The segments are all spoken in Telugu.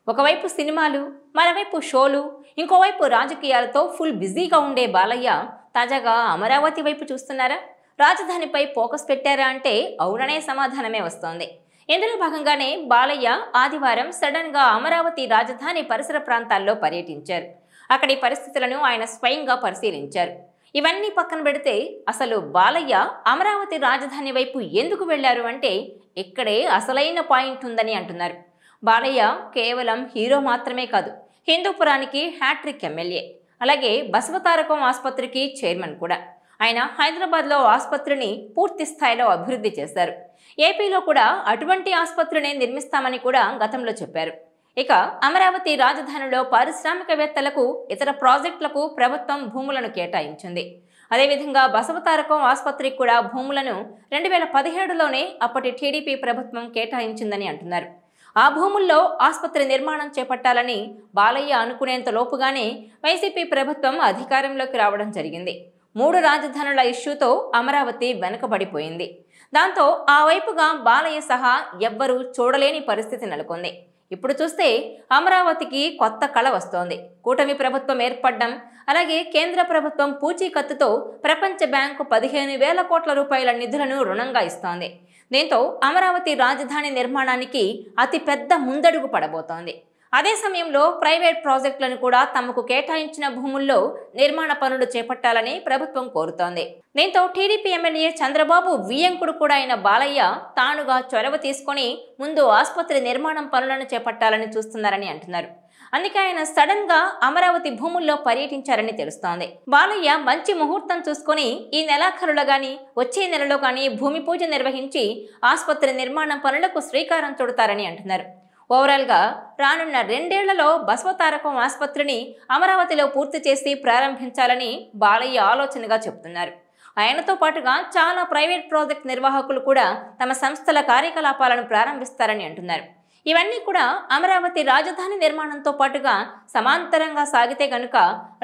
ఒకవైపు సినిమాలు, మరోవైపు షోలు, ఇంకోవైపు రాజకీయాలతో ఫుల్ బిజీగా ఉండే బాలయ్య తాజాగా అమరావతి వైపు చూస్తున్నారా? రాజధానిపై ఫోకస్ పెట్టారా అంటే అవుననే సమాధానమే వస్తోంది. ఇందులో భాగంగానే బాలయ్య ఆదివారం సడన్ గా అమరావతి రాజధాని పరిసర ప్రాంతాల్లో పర్యటించారు. అక్కడి పరిస్థితులను ఆయన స్వయంగా పరిశీలించారు. ఇవన్నీ పక్కన పెడితే అసలు బాలయ్య అమరావతి రాజధాని వైపు ఎందుకు వెళ్లారు అంటే ఇక్కడే అసలైన పాయింట్ ఉందని అంటున్నారు. బాలయ్య కేవలం హీరో మాత్రమే కాదు, హిందూపురానికి హ్యాట్రిక్ ఎమ్మెల్యే, అలాగే బసవతారకం ఆసుపత్రికి చైర్మన్ కూడా. ఆయన హైదరాబాద్లో ఆసుపత్రిని పూర్తి స్థాయిలో అభివృద్ధి చేశారు. ఏపీలో కూడా అటువంటి ఆసుపత్రిని నిర్మిస్తామని కూడా గతంలో చెప్పారు. ఇక అమరావతి రాజధానిలో పారిశ్రామికవేత్తలకు, ఇతర ప్రాజెక్టులకు ప్రభుత్వం భూములను కేటాయించింది. అదేవిధంగా బసవతారకం ఆసుపత్రికి కూడా భూములను 2017లోనే అప్పటి టీడీపీ ప్రభుత్వం కేటాయించిందని అంటున్నారు. ఆ భూముల్లో ఆసుపత్రి నిర్మాణం చేపట్టాలని బాలయ్య అనుకునేంత లోపుగానే వైసీపీ ప్రభుత్వం అధికారంలోకి రావడం జరిగింది. 3 రాజధానుల ఇష్యూతో అమరావతి వెనుకబడిపోయింది. దాంతో ఆ వైపుగా బాలయ్య సహా ఎవ్వరూ చూడలేని పరిస్థితి నెలకొంది. ఇప్పుడు చూస్తే అమరావతికి కొత్త కళ వస్తోంది. కూటమి ప్రభుత్వం ఏర్పడడం, అలాగే కేంద్ర ప్రభుత్వం పూచీకత్తుతో ప్రపంచ బ్యాంకు 15,000 కోట్ల రూపాయల నిధులను రుణంగా ఇస్తోంది. దీంతో అమరావతి రాజధాని నిర్మాణానికి అతిపెద్ద ముందడుగు పడబోతోంది. అదే సమయంలో ప్రైవేట్ ప్రాజెక్టులను కూడా తమకు కేటాయించిన భూముల్లో నిర్మాణ పనులు చేపట్టాలని ప్రభుత్వం కోరుతోంది. దీంతో టీడీపీ ఎమ్మెల్యే చంద్రబాబు వియ్యంకుడు కూడా అయిన బాలయ్య తానుగా చొరవ తీసుకొని ముందు ఆసుపత్రి నిర్మాణం పనులను చేపట్టాలని చూస్తున్నారని అంటున్నారు. అందుకే ఆయన సడన్ గా అమరావతి భూముల్లో పర్యటించారని తెలుస్తోంది. బాలయ్య మంచి ముహూర్తం చూసుకొని ఈ నెలాఖరులో గాని వచ్చే నెలలో గాని భూమి పూజ నిర్వహించి ఆసుపత్రి నిర్మాణం పనులకు శ్రీకారం చుడతారని అంటున్నారు. ఓవరాల్ గా రానున్న 2 ఏళ్లలో బసవతారకం ఆసుపత్రిని అమరావతిలో పూర్తి చేసి ప్రారంభించాలని బాలయ్య ఆలోచనగా చెబుతున్నారు. ఆయనతో పాటుగా చాలా ప్రైవేట్ ప్రాజెక్ట్ నిర్వాహకులు కూడా తమ సంస్థల కార్యకలాపాలను ప్రారంభిస్తారని అంటున్నారు. ఇవన్నీ కూడా అమరావతి రాజధాని నిర్మాణంతో పాటుగా సమాంతరంగా సాగితే గనుక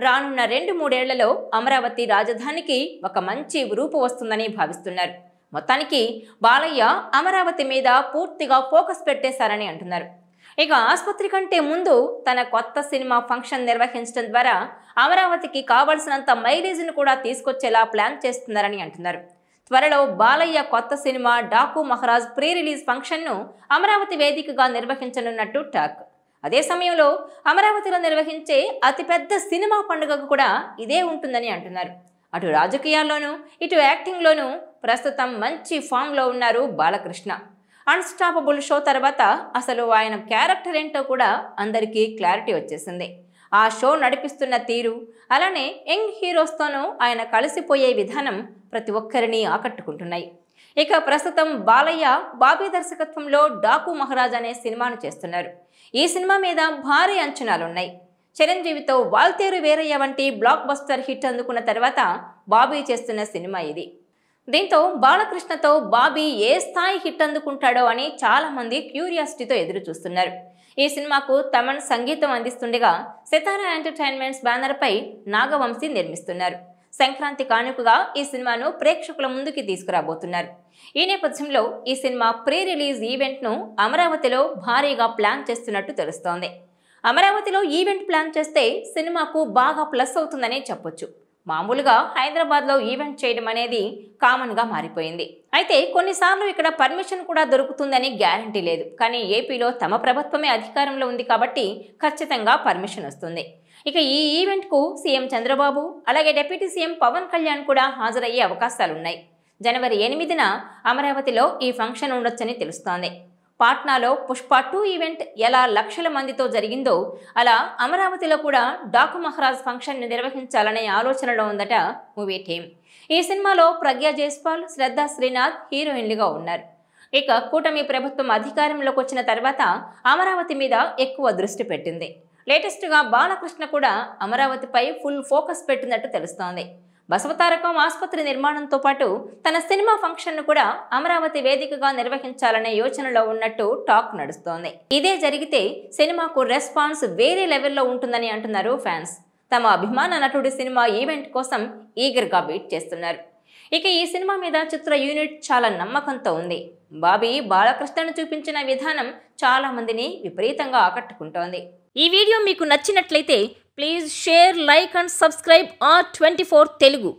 రానున్న 2-3 ఏళ్లలో అమరావతి రాజధానికి ఒక మంచి రూపు వస్తుందని భావిస్తున్నారు. మొత్తానికి బాలయ్య అమరావతి మీద పూర్తిగా ఫోకస్ పెట్టేశారని అంటున్నారు. ఇక ఆసుపత్రి కంటే ముందు తన కొత్త సినిమా ఫంక్షన్ నిర్వహించడం ద్వారా అమరావతికి కావలసినంత మైలేజ్ను కూడా తీసుకొచ్చేలా ప్లాన్ చేస్తున్నారని అంటున్నారు. త్వరలో బాలయ్య కొత్త cinema Daaku Maharaj pre release ఫంక్షన్ను అమరావతి వేదికగా నిర్వహించనున్నట్టు టాక్. అదే సమయంలో అమరావతిలో నిర్వహించే అతిపెద్ద సినిమా పండుగకు కూడా ఇదే ఉంటుందని అంటున్నారు. అటు రాజకీయాల్లోనూ ఇటు యాక్టింగ్లోనూ ప్రస్తుతం మంచి ఫామ్లో ఉన్నారు బాలకృష్ణ. అన్స్టాపబుల్ షో తర్వాత అసలు ఆయన క్యారెక్టర్ ఏంటో కూడా అందరికీ క్లారిటీ వచ్చేసింది. ఆ షో నడిపిస్తున్న తీరు, అలానే యంగ్ హీరోస్తోనూ ఆయన కలిసిపోయే విధానం ప్రతి ఒక్కరిని ఆకట్టుకుంటున్నాయి. ఇక ప్రస్తుతం బాలయ్య బాబీ దర్శకత్వంలో డాకు మహారాజ్ అనే సినిమాను చేస్తున్నారు. ఈ సినిమా మీద భారీ అంచనాలున్నాయి. చిరంజీవితో వాల్తేరు వీరయ్య వంటి బ్లాక్ బస్టర్ హిట్ అందుకున్న తర్వాత బాబీ చేస్తున్న సినిమా ఇది. దీంతో బాలకృష్ణతో బాబీ ఏ స్థాయి హిట్ అందుకుంటాడో అని చాలా మంది క్యూరియాసిటీతో ఎదురు చూస్తున్నారు. ఈ సినిమాకు తమన్ సంగీతం అందిస్తుండగా సితారా ఎంటర్టైన్మెంట్స్ బ్యానర్ పై నాగవంశీ నిర్మిస్తున్నారు. సంక్రాంతి కానుకగా ఈ సినిమాను ప్రేక్షకుల ముందుకి తీసుకురాబోతున్నారు. ఈ నేపథ్యంలో ఈ సినిమా ప్రీ రిలీజ్ ఈవెంట్ను అమరావతిలో భారీగా ప్లాన్ చేస్తున్నట్టు తెలుస్తోంది. అమరావతిలో ఈవెంట్ ప్లాన్ చేస్తే సినిమాకు బాగా ప్లస్ అవుతుందనే చెప్పొచ్చు. మామూలుగా హైదరాబాద్లో ఈవెంట్ చేయడం అనేది కామన్గా మారిపోయింది. అయితే కొన్నిసార్లు ఇక్కడ పర్మిషన్ కూడా దొరుకుతుందని గ్యారంటీ లేదు. కానీ ఏపీలో తమ ప్రభుత్వమే అధికారంలో ఉంది కాబట్టి ఖచ్చితంగా పర్మిషన్ వస్తుంది. ఇక ఈ ఈవెంట్కు సీఎం చంద్రబాబు, అలాగే డిప్యూటీ సీఎం పవన్ కళ్యాణ్ కూడా హాజరయ్యే అవకాశాలున్నాయి. జనవరి 8న అమరావతిలో ఈ ఫంక్షన్ ఉండొచ్చని తెలుస్తోంది. పాట్నాలో పుష్ప 2 ఈవెంట్ ఎలా లక్షల మందితో జరిగిందో అలా అమరావతిలో కూడా డాకు మహారాజ్ ఫంక్షన్ నిర్వహించాలనే ఆలోచనలో ఉందట మూవీ టీం. ఈ సినిమాలో ప్రజ్ఞా జైస్వాల్, శ్రద్ధా శ్రీనాథ్ హీరోయిన్లుగా ఉన్నారు. ఇక కూటమి ప్రభుత్వం అధికారంలోకి వచ్చిన తర్వాత అమరావతి మీద ఎక్కువ దృష్టి పెట్టింది. లేటెస్ట్గా బాలకృష్ణ కూడా అమరావతిపై ఫుల్ ఫోకస్ పెట్టినట్టు తెలుస్తోంది. బసవతారకం ఆసుపత్రి నిర్మాణంతో పాటు తన సినిమా ఫంక్షన్ను కూడా అమరావతి వేదికగా నిర్వహించాలనే యోచనలో ఉన్నట్టు టాక్ నడుస్తోంది. ఇదే జరిగితే సినిమాకు రెస్పాన్స్ వేరే లెవెల్లో ఉంటుందని అంటున్నారు ఫ్యాన్స్. తమ అభిమాన నటుడి సినిమా ఈవెంట్ కోసం ఈగర్గా వెయిట్ చేస్తున్నారు. ఇక ఈ సినిమా మీద చిత్ర యూనిట్ చాలా నమ్మకంతో ఉంది. బాబీ బాలకృష్ణను చూపించిన విధానం చాలా మందిని విపరీతంగా ఆకట్టుకుంటోంది. ఈ వీడియో మీకు నచ్చినట్లయితే please share, like and subscribe R24 Telugu.